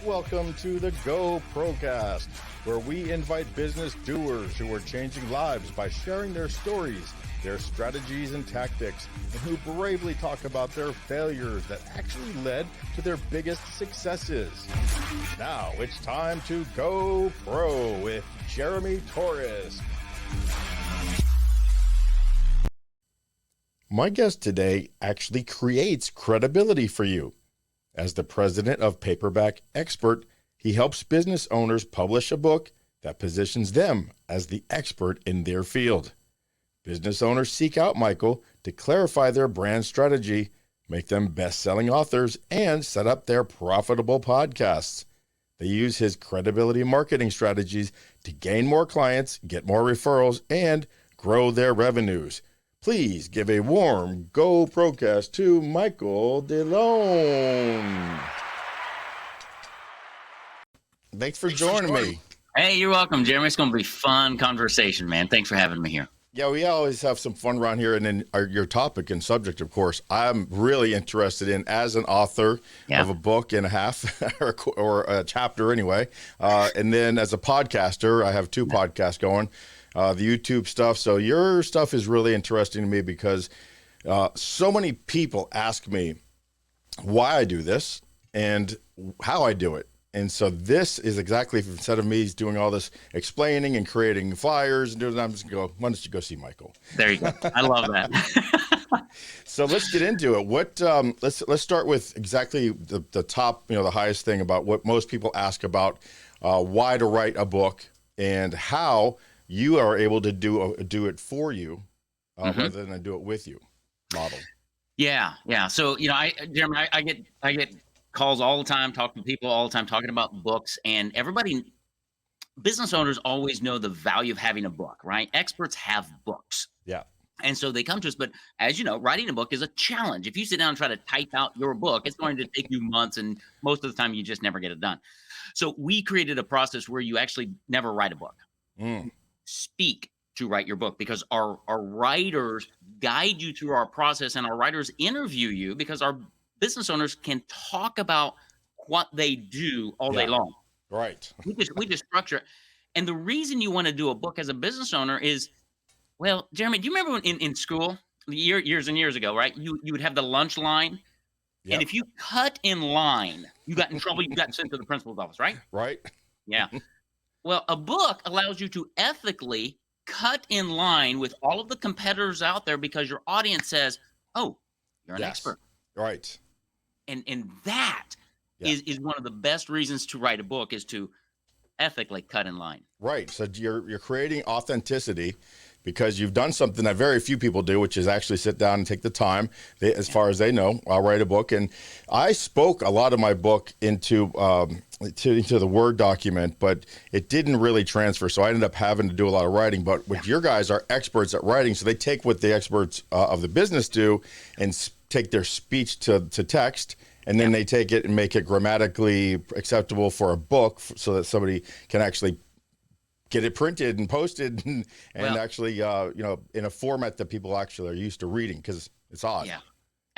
Welcome to the PROcast, where we invite business doers who are changing lives by sharing their stories, their strategies and tactics, and who bravely talk about their failures that actually led to their biggest successes. Now it's time to go pro with Jeremy Torres. My guest today actually creates credibility for you. As the president of Paperback Expert, he helps business owners publish a book that positions them as the expert in their field. Business owners seek out Michael to clarify their brand strategy, make them best-selling authors, and set up their profitable podcasts. They use his credibility marketing strategies to gain more clients, get more referrals, and grow their revenues. Please give a warm PROcast to Michael DeLon. Thanks for joining me. Hey, you're welcome, Jeremy. It's going to be fun conversation, man. Thanks for having me here. Yeah, we always have some fun around here. And then your topic and subject, of course, I'm really interested in as an author of a book and a half or a chapter anyway. And then as a podcaster, I have two podcasts going. The YouTube stuff. So your stuff is really interesting to me because so many people ask me why I do this and how I do it. And so this is exactly, instead of me doing all this explaining and creating flyers and doing that, I'm just going to go, why don't you go see Michael? There you go. I love that. So let's get into it. What let's start with exactly the top, the highest thing about what most people ask about why to write a book and how you are able to do it for you rather than do it with you model. Yeah. So, Jeremy, I get calls all the time, talking to people all the time, talking about books, and business owners always know the value of having a book, right? Experts have books. Yeah. And so they come to us, but as you know, writing a book is a challenge. If you sit down and try to type out your book, it's going to take you months, and most of the time you just never get it done. So we created a process where you actually never write a book. Speak to write your book, because our writers guide you through our process, and our writers interview you, because our business owners can talk about what they do all day long. Right. We just structure it. And the reason you want to do a book as a business owner is, well, Jeremy, do you remember when in school years and years ago, right? You would have the lunch line. Yep. And if you cut in line, you got in trouble, you got sent to the principal's office, right? Right. Yeah. Well, a book allows you to ethically cut in line with all of the competitors out there, because your audience says, oh, you're an expert. Right. And that is one of the best reasons to write a book, is to ethically cut in line. Right. So you're creating authenticity, because you've done something that very few people do, which is actually sit down and take the time. As far as they know, I'll write a book. And I spoke a lot of my book into the Word document, but it didn't really transfer. So I ended up having to do a lot of writing. But with your guys are experts at writing. So they take what the experts of the business do and take their speech to text. And then they take it and make it grammatically acceptable for a book, so that somebody can actually get it printed and posted and actually, in a format that people actually are used to reading, because it's odd. Yeah,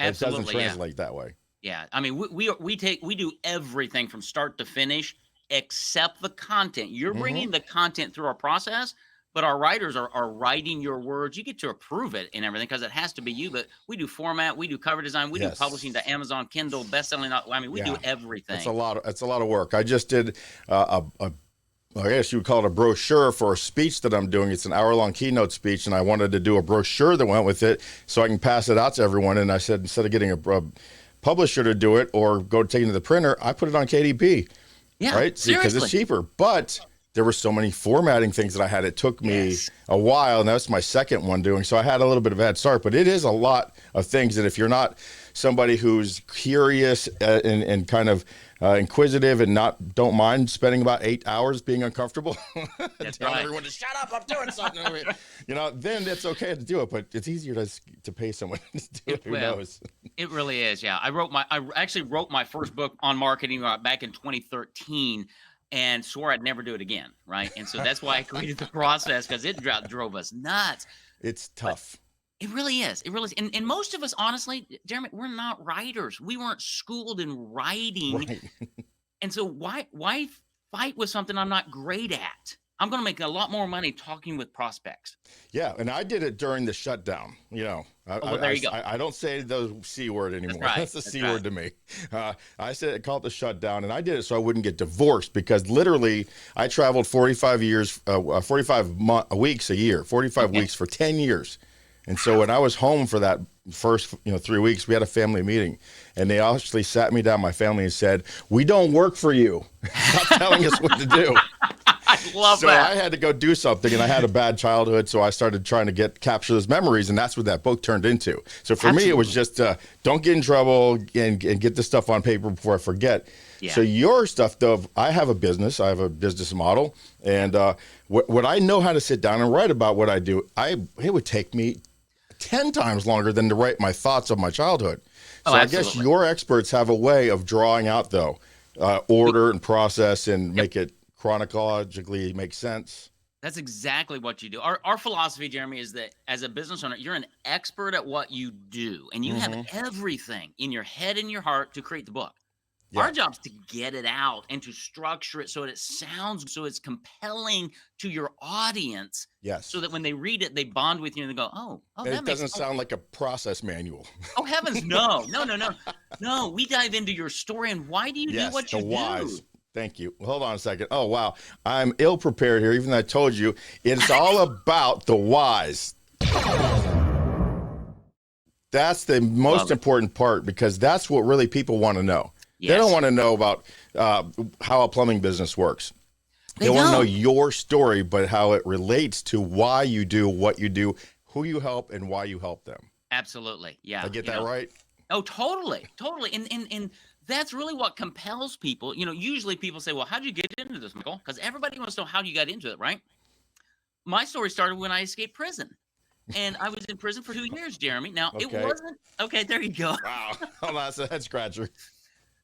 absolutely. It doesn't translate that way. Yeah, I mean, we do everything from start to finish except the content. You're bringing the content through our process, but our writers are writing your words. You get to approve it and everything, because it has to be you. But we do format, we do cover design, we do publishing to Amazon, Kindle, best-selling. I mean, we do everything. It's a lot of work. I just did I guess you would call it a brochure for a speech that I'm doing. It's an hour-long keynote speech, and I wanted to do a brochure that went with it so I can pass it out to everyone. And I said, instead of getting a publisher to do it or go take it to the printer, I put it on KDP. Yeah, right? Because it's cheaper. But there were so many formatting things that I had. It took me a while, and that's my second one doing. So I had a little bit of a head start, but it is a lot of things that if you're not somebody who's curious and kind of inquisitive and don't mind spending about 8 hours being uncomfortable, telling everyone to shut up, I'm doing something. Then it's okay to do it, but it's easier to pay someone to do it. Who knows? It really is. Yeah, I actually wrote my first book on marketing back in 2013. And swore I'd never do it again, right? And so that's why I created the process, because it drove us nuts. It's tough. It really is. It really is. And most of us, honestly, Jeremy, we're not writers. We weren't schooled in writing. Right. And so why fight with something I'm not great at? I'm going to make a lot more money talking with prospects. Yeah, and I did it during the shutdown. Oh, well, there you go. I don't say the C word anymore. right. That's the That's C right. word to me. I call it the shutdown, and I did it so I wouldn't get divorced because literally I traveled 45 weeks a year, 45 Okay. weeks for 10 years. And so when I was home for that first 3 weeks, we had a family meeting, and they actually sat me down, my family, and said, "We don't work for you. Stop telling us what to do." I love So that. I had to go do something, and I had a bad childhood, so I started trying to capture those memories, and that's what that book turned into. So for me, it was just don't get in trouble and get this stuff on paper before I forget. Yeah. So your stuff, though, I have a business model, and what I know how to sit down and write about what I do, it would take me 10 times longer than to write my thoughts of my childhood. So I guess your experts have a way of drawing out, though, order and process and make it chronologically make sense. That's exactly what you do. Our philosophy, Jeremy, is that as a business owner, you're an expert at what you do, and you have everything in your head and your heart to create the book. Yeah. Our job's to get it out and to structure it so that it sounds so it's compelling to your audience. Yes. So that when they read it, they bond with you and they go, oh, And that it makes doesn't sound like a process manual. Oh, heavens, no. No, we dive into your story and why do you do what you whys. do? Thank you. Hold on a second. Oh, wow. I'm ill prepared here, even though I told you it's all about the whys. That's the most important part because that's what really people want to know. Yes. They don't want to know about how a plumbing business works. They want to know your story, but how it relates to why you do what you do, who you help, and why you help them. Absolutely. Yeah. I get that right? Oh, totally. And that's really what compels people. Usually people say, well, how'd you get into this, Michael? Because everybody wants to know how you got into it, right? My story started when I escaped prison. And I was in prison for 2 years, Jeremy. Now, It wasn't... Okay, there you go. Wow. Hold on, that's a head scratcher.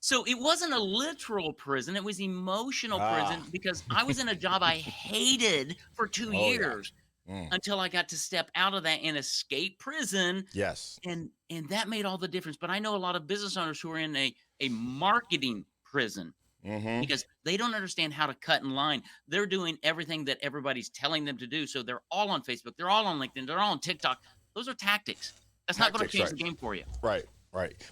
So it wasn't a literal prison. It was emotional prison because I was in a job I hated for 2 years until I got to step out of that and escape prison. Yes. And that made all the difference. But I know a lot of business owners who are in a marketing prison because they don't understand how to cut in line. They're doing everything that everybody's telling them to do. So they're all on Facebook. They're all on LinkedIn. They're all on TikTok. Those are tactics. That's not going to change the game for you. Right.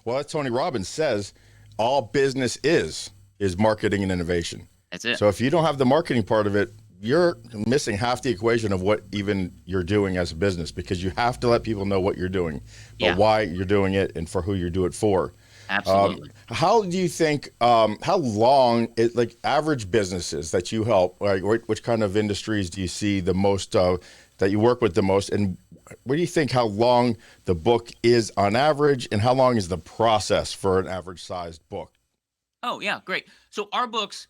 Well, as Tony Robbins says, all business is marketing and innovation. That's it. So if you don't have the marketing part of it, you're missing half the equation of what even you're doing as a business because you have to let people know what you're doing, but why you're doing it and for who you do it for. Absolutely. How do you think, how long, average businesses that you help, which kind of industries do you see the most, that you work with the most? And what do you think how long the book is on average and how long is the process for an average sized book? Oh, yeah, great. So our books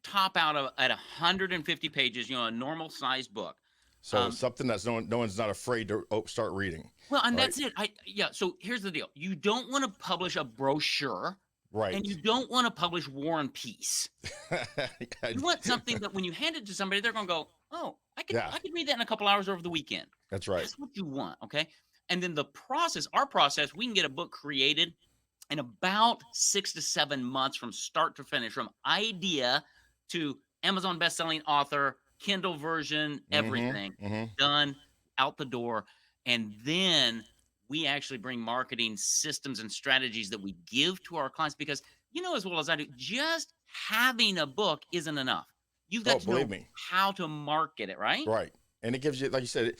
top out at 150 pages, a normal sized book. So something that's no one's not afraid to start reading. Well, and that's it. So here's the deal. You don't want to publish a brochure. Right. And you don't want to publish War and Peace. You want something that when you hand it to somebody, they're going to go, oh, I could read that in a couple hours over the weekend. That's right. That's what you want, okay? And then our process, we can get a book created in about 6 to 7 months from start to finish, from idea to Amazon bestselling author, Kindle version, everything done out the door. And then we actually bring marketing systems and strategies that we give to our clients because as well as I do, just having a book isn't enough. You've got to know how to market it, right? Right. And it gives you, like you said,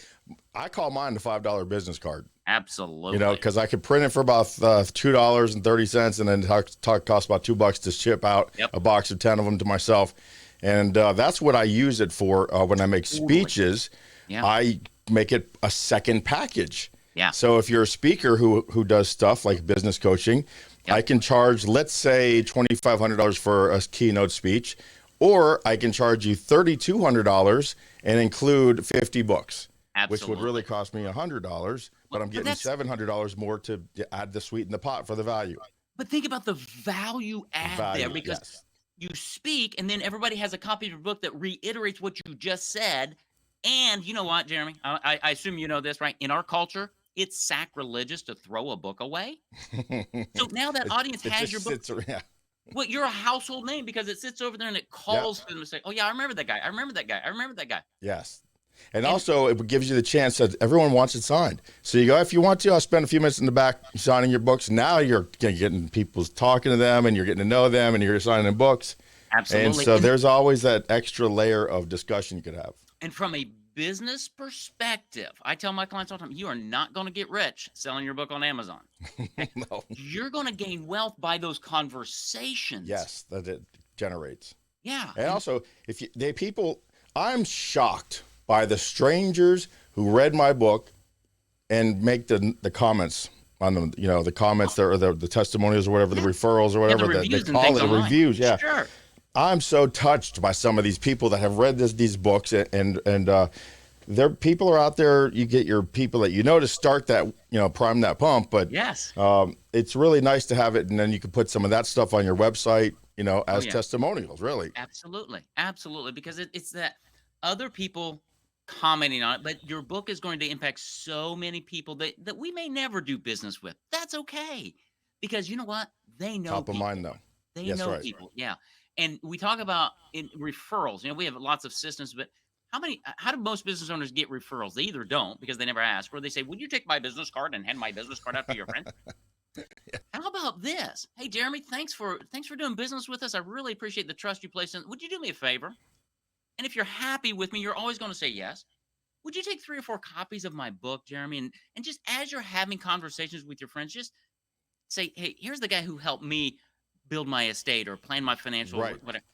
I call mine the $5 business card. Absolutely. Because I could print it for about $2.30 and then cost about $2 to ship out a box of 10 of them to myself. And that's what I use it for when I make speeches. I make it a second package. Yeah. So if you're a speaker who does stuff like business coaching, I can charge, let's say, $2,500 for a keynote speech, or I can charge you $3,200 and include 50 books, which would really cost me $100, but I'm getting $700 more to add the sweet in the pot for the value. But think about the value add there because you speak and then everybody has a copy of your book that reiterates what you just said. And you know what, Jeremy? I assume you know this, right? In our culture, it's sacrilegious to throw a book away. So now that audience has your book. Well, you're a household name because it sits over there and it Yeah. calls them to say, "Oh yeah, I remember that guy. I remember that guy. I remember that guy." Yes. And And also, it gives you the chance that everyone wants it signed. So you go, if you want to, I'll spend a few minutes in the back signing your books. Now you're getting people talking to them, and you're getting to know them, and you're signing books. And absolutely. so there's always that extra layer of discussion you could have. And from a business perspective, I tell my clients all the time, you are not going to get rich selling your book on Amazon. Okay? No. You're going to gain wealth by those conversations. Yes, that it generates. Yeah. And also, if you, they people, I'm shocked by the strangers who read my book and make the comments on them. You know, the comments or the testimonials or whatever, the referrals or Yeah, the whatever that they reviews and call things it, the online. reviews. Yeah, Sure. I'm so touched by some of these people that have read these books and there people are out there. You get your people that you know to start that, you know, prime that pump. But Yes. it's really nice to have it, and then you can put some of that stuff on your website, you know, as yeah. testimonials. Really. Absolutely. Absolutely. Because it's that other people commenting on it, but your book is going to impact so many people that we may never do business with. That's okay. Because you know what? They know Top of people. mind, though. They Yes, know right. people. Yeah. And we talk about in referrals. You know, we have lots of systems, but how do most business owners get referrals? They either don't because they never ask, or they say, "Would you take my business card and hand my business card out to your friend?" How about this? Hey, Jeremy, thanks for doing business with us. I really appreciate the trust you place in. Would you do me a favor? And if you're happy with me, you're always going to say yes. Would you take 3 or 4 copies of my book, Jeremy? And just as you're having conversations with your friends, just say, "Hey, here's the guy who helped me build my estate or plan my financial Right. whatever.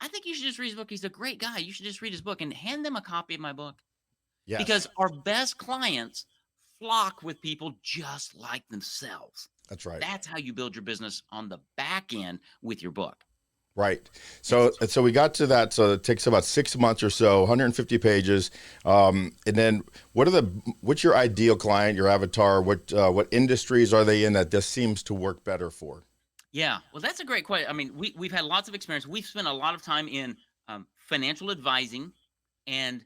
I think you should just read his book. He's a great guy. You should just read his book and hand them a copy of my book." Because Yes, our best clients flock with people just like themselves. that's right. That's how you build your business on the back end with your book. Right. Yes. So we got to that. So it takes about 6 months or so, 150 pages. And then what's your ideal client, your avatar? What industries are they in that this seems to work better for? Yeah. Well, that's a great question. I mean, we've had lots of experience. We've spent a lot of time in financial advising and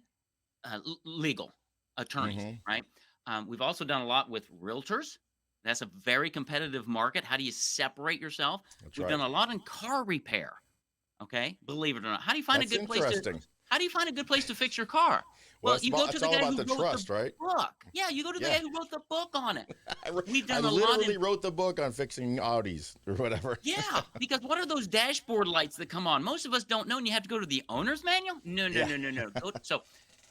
legal attorneys, Hmm. right? We've also done a lot with realtors. That's a very competitive market. How do you separate yourself? That's We've right. done a lot in car repair. Okay, believe it or not. How do you find a That's good place to? interesting. How do you find a good place to fix your car? Well, Well, you go to it's the all guy about who the wrote the trust, right? book. Yeah, you go to the Yeah. guy who wrote the book on it. I, We've I done a lot literally in wrote the book on fixing Audis or whatever. yeah, because what are those dashboard lights that come on? Most of us don't know, and you have to go to the owner's manual. No, no, Yeah. no, no, no. So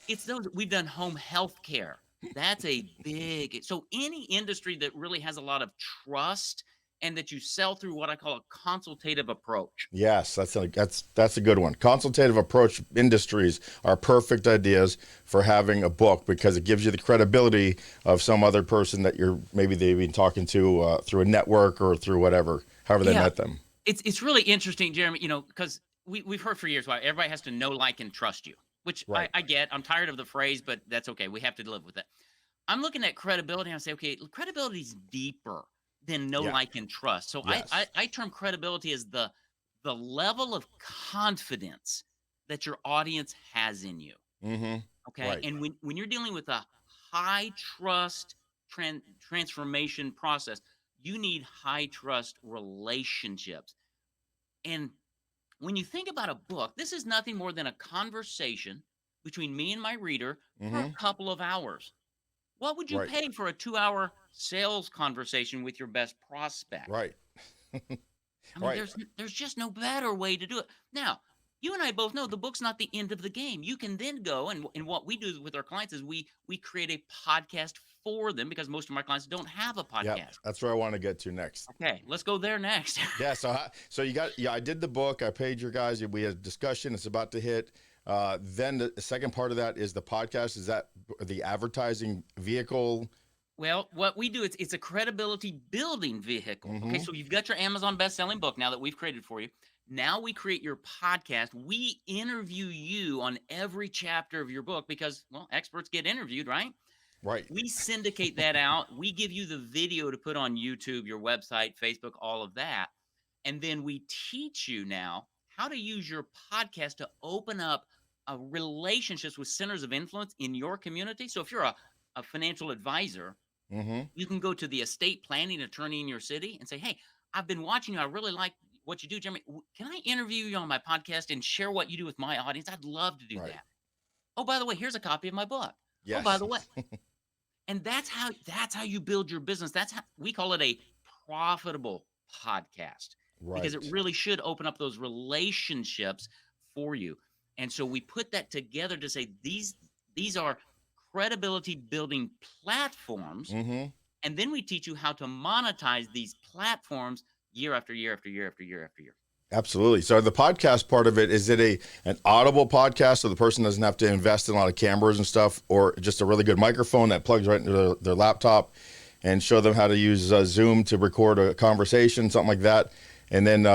it's those. We've done home health care. That's a big. So any industry that really has a lot of trust and that you sell through what I call a consultative approach. Yes, that's a good one. Consultative approach industries are perfect ideas for having a book because it gives you the credibility of some other person that maybe they've been talking to through a network or through whatever, however they Yeah, met them. it's really interesting, Jeremy. You know, because we've heard for years why everybody has to know, like, and trust you, which I, Right. I get. I'm tired of the phrase, but that's okay. We have to live with it. I'm looking at credibility and I say, okay, credibility is deeper than know, Yeah. like, and trust. So I, I Yes. I term credibility as the level of confidence that your audience has in you. Mm-hmm. Okay. Right. And when you're dealing with a high trust transformation process, you need high trust relationships. And when you think about a book, this is nothing more than a conversation between me and my reader for a Mm-hmm. couple of hours. What would you Right. pay for a 2-hour sales conversation with your best prospect? Right. I mean, Right. there's just no better way to do it. Now, you and I both know the book's not the end of the game. You can then go and what we do with our clients is we create a podcast for them because most of my clients don't have a Yep. podcast. That's where I want to get to next. Okay, let's go there next. Yeah. So I did the book. I paid your guys. We had a discussion. It's about to hit. Then the second part of that is the podcast. Is that the advertising vehicle? Well, what we do, it's a credibility building vehicle. Okay, Mm-hmm. so you've got your Amazon best-selling book now that we've created for you. Now we create your podcast. We interview you on every chapter of your book because, well, experts get interviewed, right? Right. We syndicate that out. We give you the video to put on YouTube, your website, Facebook, all of that. And then we teach you now how to use your podcast to open up relationships with centers of influence in your community. So if you're a financial advisor, Mm-hmm. you can go to the estate planning attorney in your city and say, "Hey, I've been watching you. I really like what you do, Jeremy, can I interview you on my podcast and share what you do with my audience? I'd love to do Right. that. Oh, by the way, here's a copy of my book. Oh, by Yes. the way. And that's how you build your business. That's how we call it a profitable podcast because it Right. really should open up those relationships for you. And so we put that together to say these are credibility building platforms. Mm-hmm. And then we teach you how to monetize these platforms year after year after year after year after year. Absolutely. So the podcast part of it, is it an audible podcast so the person doesn't have to invest in a lot of cameras and stuff, or just a really good microphone that plugs right into their laptop and show them how to use Zoom to record a conversation, something like that? And then,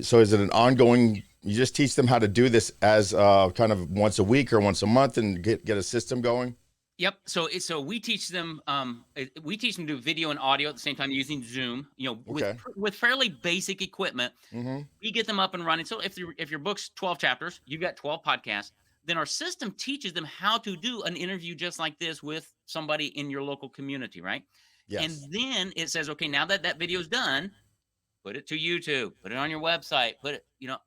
so is it an ongoing, you just teach them how to do this as kind of once a week or once a month and get a system going? Yep. So we teach them to do video and audio at the same time using Zoom. Okay. With fairly basic equipment. Mm-hmm. We get them up and running. So if your book's 12 chapters, you've got 12 podcasts. Then our system teaches them how to do an interview just like this with somebody in your local community, right? Yes. And then it says, okay, now that video's done, put it to YouTube, put it on your website,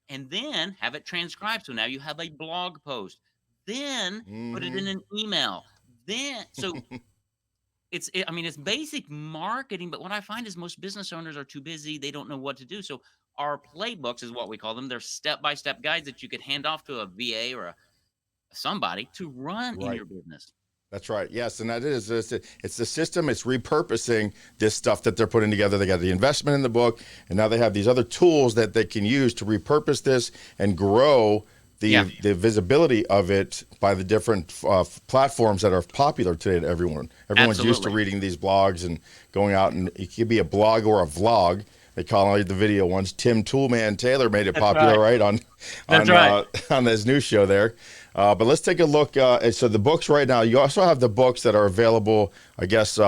and then have it transcribed. So now you have a blog post. Then put it in an email. So it's basic marketing, but what I find is most business owners are too busy. They don't know what to do. So our playbooks is what we call them. They're step-by-step guides that you could hand off to a VA or somebody to run in your business. That's right. Yes. And that is, it's the system. It's repurposing this stuff that they're putting together. They got the investment in the book, and now they have these other tools that they can use to repurpose this and grow the visibility of it by the different platforms that are popular today to everyone. Everyone's used to reading these blogs and going out, and it could be a blog or a vlog. They call it the video ones. Tim Toolman Taylor made it popular, right? On his new show there. But let's take a look. So the books right now, you also have the books that are available, I guess,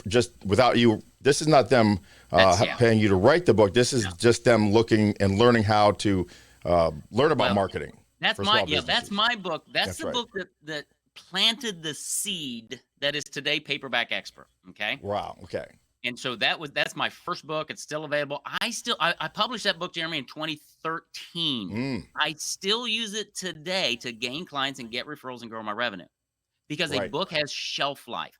just without you. This is not them paying you to write the book. This is just them looking and learning how to learn about marketing. That's my book. That's the book that planted the seed that is today Paperback Expert. Okay. Wow. Okay. And so that's my first book. It's still available. I published that book, Jeremy, in 2013. I still use it today to gain clients and get referrals and grow my revenue because a book has shelf life.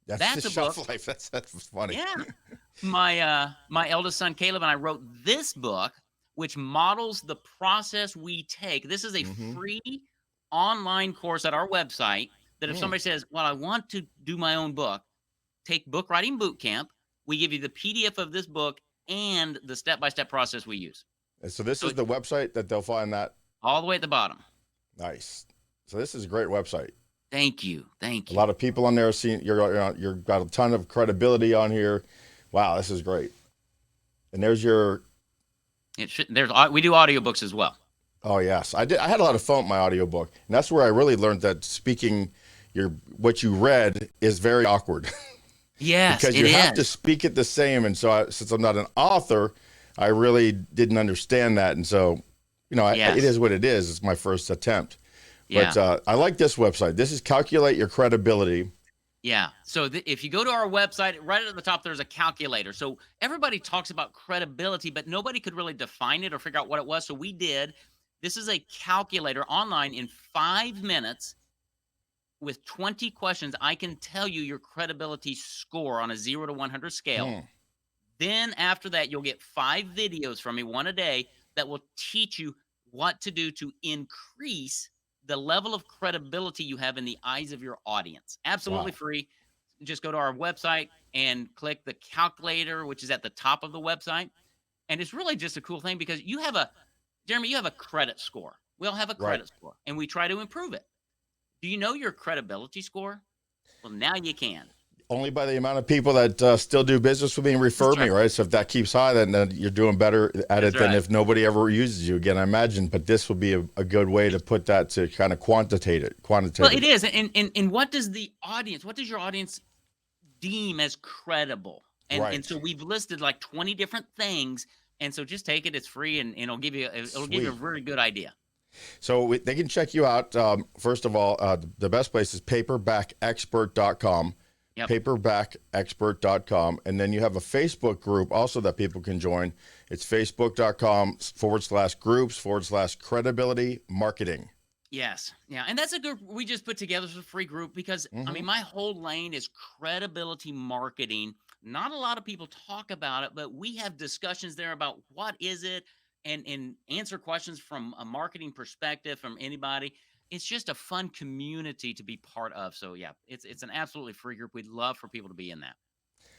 That's the shelf life. That's funny. Yeah. My eldest son, Caleb, and I wrote this book, which models the process we take. This is a free online course at our website that if somebody says, well, I want to do my own book, take Book Writing Bootcamp. We give you the PDF of this book and the step-by-step process we use. And so this is the website that they'll find that? All the way at the bottom. Nice. So this is a great website. Thank you. A lot of people on there seeing you've got a ton of credibility on here. Wow, this is great. And there's your... we do audiobooks as well. Oh yes, I did. I had a lot of fun with my audiobook, and that's where I really learned that speaking what you read is very awkward. Yes, because you have to speak it the same. And so since I'm not an author, I really didn't understand that. And so, it is what it is. It's my first attempt. Yeah. But I like this website. This is Calculate Your Credibility. Yeah. So if you go to our website, right at the top, there's a calculator. So everybody talks about credibility, but nobody could really define it or figure out what it was. So we did. This is a calculator online in 5 minutes with 20 questions. I can tell you your credibility score on a 0 to 100 scale. Then after that, you'll get 5 videos from me, one a day, that will teach you what to do to increase the level of credibility you have in the eyes of your audience. Absolutely free. Just go to our website and click the calculator, which is at the top of the website. And it's really just a cool thing because Jeremy, you have a credit score. We all have a credit score, and we try to improve it. Do you know your credibility score? Well, now you can. Only by the amount of people that still do business with me and refer me, right? So if that keeps high, then you're doing better at it than if nobody ever uses you again, I imagine. But this would be a good way to put that to kind of quantitate it. Well, it is. And what does your audience deem as credible? And so we've listed like 20 different things. And so just take it. It's free, and it'll give you a very good idea. So they can check you out. First of all, the best place is paperbackexpert.com. Paperbackexpert.com. And then you have a Facebook group also that people can join. It's facebook.com/groups/credibility marketing. Yes. Yeah. And that's a group we just put together as a free group because, I mean, my whole lane is credibility marketing. Not a lot of people talk about it, but we have discussions there about what is it and answer questions from a marketing perspective from anybody. It's just a fun community to be part of. So, yeah, it's an absolutely free group. We'd love for people to be in that.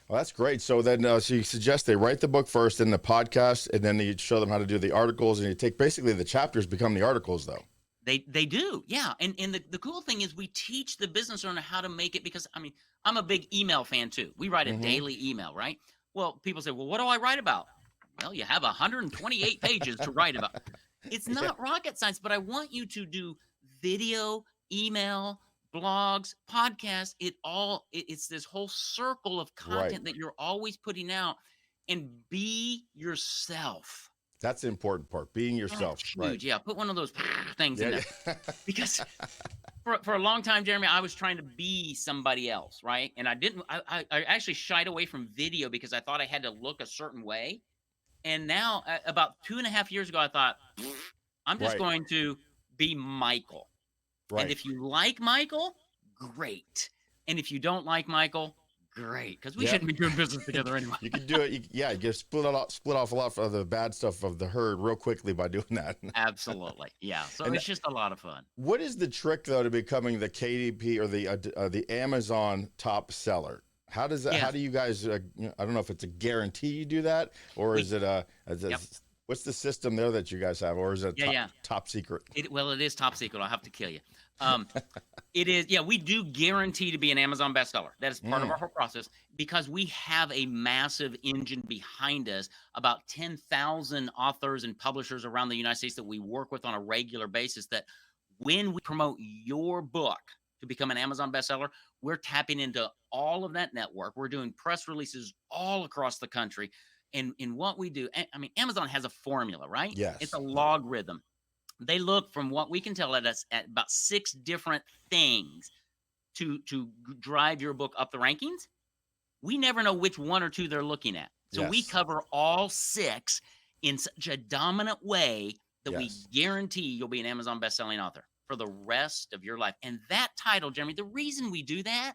Well, that's great. So then, so you suggest they write the book first, then the podcast, and then you show them how to do the articles, and you take basically the chapters become the articles, though. They do, yeah. And the cool thing is we teach the business owner how to make it because, I mean, I'm a big email fan too. We write a daily email, right? Well, people say, well, what do I write about? Well, you have 128 pages to write about. It's not rocket science, but I want you to do video, email, blogs, podcasts. It's this whole circle of content that you're always putting out, and be yourself. That's the important part, being yourself. Huge. Right. Yeah, put one of those things in there. Because for a long time, Jeremy, I was trying to be somebody else, right? And I didn't. I actually shied away from video because I thought I had to look a certain way. And now, about 2.5 years ago, I thought, I'm just going to be Michael. Right. And if you like Michael, great. And if you don't like Michael, great, because we shouldn't be doing business together anyway. You can do it. You can split off a lot of the bad stuff of the herd real quickly by doing that. Absolutely, yeah. So it's just a lot of fun. What is the trick though to becoming the KDP or the Amazon top seller? How does that? How do you guys? I don't know if it's a guarantee you do that, or is it what's the system there that you guys have, or is it top secret? It is top secret. I'll have to kill you. It is. Yeah, we do guarantee to be an Amazon bestseller. That is part of our whole process because we have a massive engine behind us, about 10,000 authors and publishers around the United States that we work with on a regular basis, that when we promote your book to become an Amazon bestseller, we're tapping into all of that network. We're doing press releases all across the country. And in what we do, I mean, Amazon has a formula, right? Yes. It's a logarithm. They look, from what we can tell, at us at about 6 different things to drive your book up the rankings. We never know which 1 or 2 they're looking at. So we cover all 6 in such a dominant way that we guarantee you'll be an Amazon bestselling author for the rest of your life. And that title, Jeremy, the reason we do that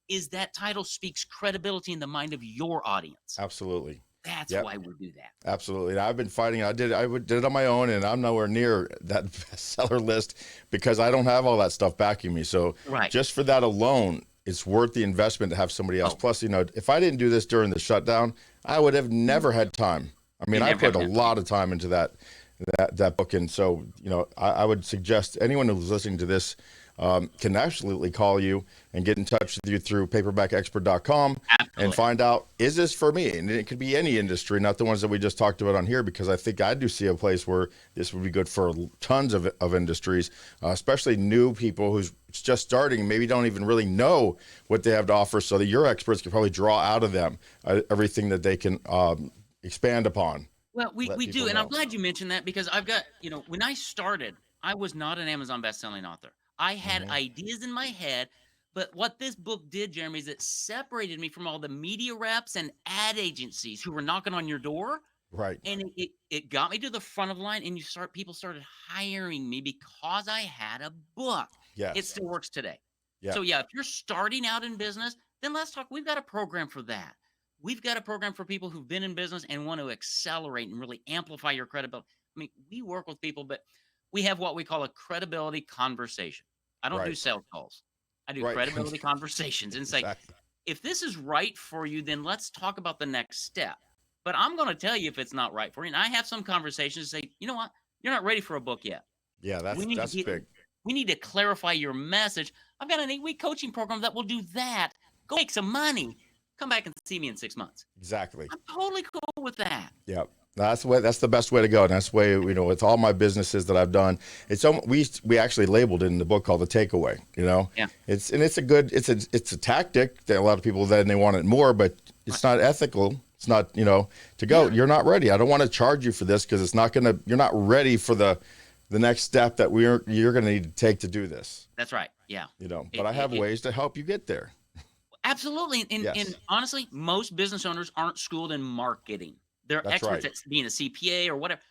is that title speaks credibility in the mind of your audience. Absolutely. That's why we do that. Absolutely. I've been fighting. I did it on my own, and I'm nowhere near that bestseller list because I don't have all that stuff backing me. So just for that alone, it's worth the investment to have somebody else. Plus, if I didn't do this during the shutdown, I would have never had time. I mean, I put a lot of time into that book. And so, I would suggest anyone who's listening to this can absolutely call you and get in touch with you through paperbackexpert.com and find out, is this for me? And it could be any industry, not the ones that we just talked about on here, because I think I do see a place where this would be good for tons of industries, especially new people who's just starting, maybe don't even really know what they have to offer, so that your experts can probably draw out of them everything that they can expand upon. Well, we do. And I'm glad you mentioned that, because I've got, when I started, I was not an Amazon bestselling author. I had ideas in my head, but what this book did, Jeremy, is it separated me from all the media reps and ad agencies who were knocking on your door. Right. And it got me to the front of the line, and people started hiring me because I had a book. Yes. It still works today. Yeah. So if you're starting out in business, then let's talk. We've got a program for that. We've got a program for people who've been in business and want to accelerate and really amplify your credibility. I mean, we work with people, but we have what we call a credibility conversation. I don't do sales calls. I do credibility conversations and say, if this is right for you, then let's talk about the next step. But I'm going to tell you if it's not right for you. And I have some conversations say, you know what? You're not ready for a book yet. Yeah, that's big. We need to clarify your message. I've got an 8-week coaching program that will do that. Go make some money. Come back and see me in 6 months. Exactly. I'm totally cool with that. Yep. That's the best way to go. And that's the way, with all my businesses that I've done, we actually labeled it in the book called The Takeaway, Yeah. It's a tactic that a lot of people then they want it more, but it's not ethical. It's not, to go, you're not ready. I don't want to charge you for this because you're not ready for the next step that you're going to need to take to do this. That's right. Yeah. But I have ways to help you get there. Absolutely. And honestly, most business owners aren't schooled in marketing. They're That's experts right. at being a CPA or whatever.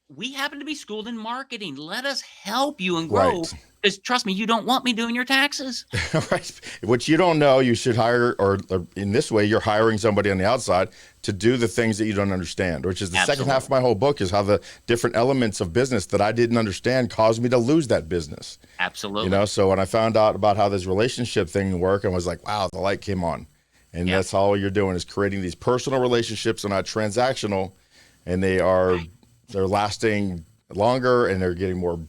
We happen to be schooled in marketing. Let us help you and grow. Right. Because trust me, you don't want me doing your taxes. Right. What you don't know, you should hire, or in this way, you're hiring somebody on the outside to do the things that you don't understand, which is the second half of my whole book, is how the different elements of business that I didn't understand caused me to lose that business. Absolutely. So when I found out about how this relationship thing worked, I was like, wow, the light came on. And that's all you're doing, is creating these personal relationships that are not transactional, and they're lasting longer, and they're getting more,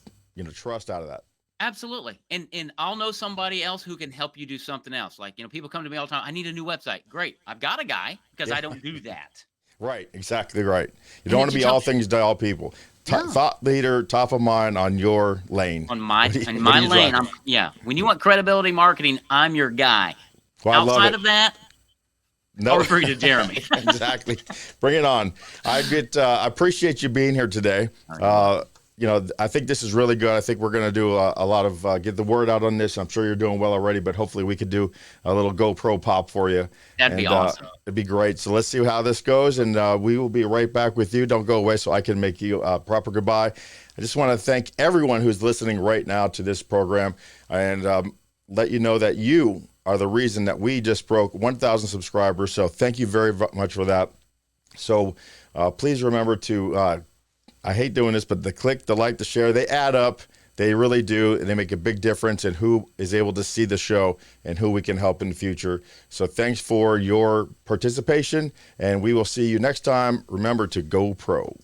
trust out of that. Absolutely. And I'll know somebody else who can help you do something else. Like, people come to me all the time. I need a new website. Great. I've got a guy, because I don't do that. Right. Exactly right. You And don't then want to be all things to all people. No. Thought leader, top of mind on your lane. On my What lane, drive? when you want credibility marketing, I'm your guy. Well, I love Outside it. of that, No. I'll refer you to Jeremy. Exactly. Bring it on. I appreciate you being here today. I think this is really good. I think we're going to do a lot of get the word out on this. I'm sure you're doing well already, but hopefully we could do a little GoPro pop for you. That'd be awesome. It'd be great. So let's see how this goes, and we will be right back with you. Don't go away so I can make you a proper goodbye. I just want to thank everyone who's listening right now to this program, and let you know that you are the reason that we just broke 1,000 subscribers. So thank you very much for that. So please remember to, I hate doing this, but the click, the like, the share, they add up. They really do. And they make a big difference in who is able to see the show and who we can help in the future. So thanks for your participation, and we will see you next time. Remember to go pro.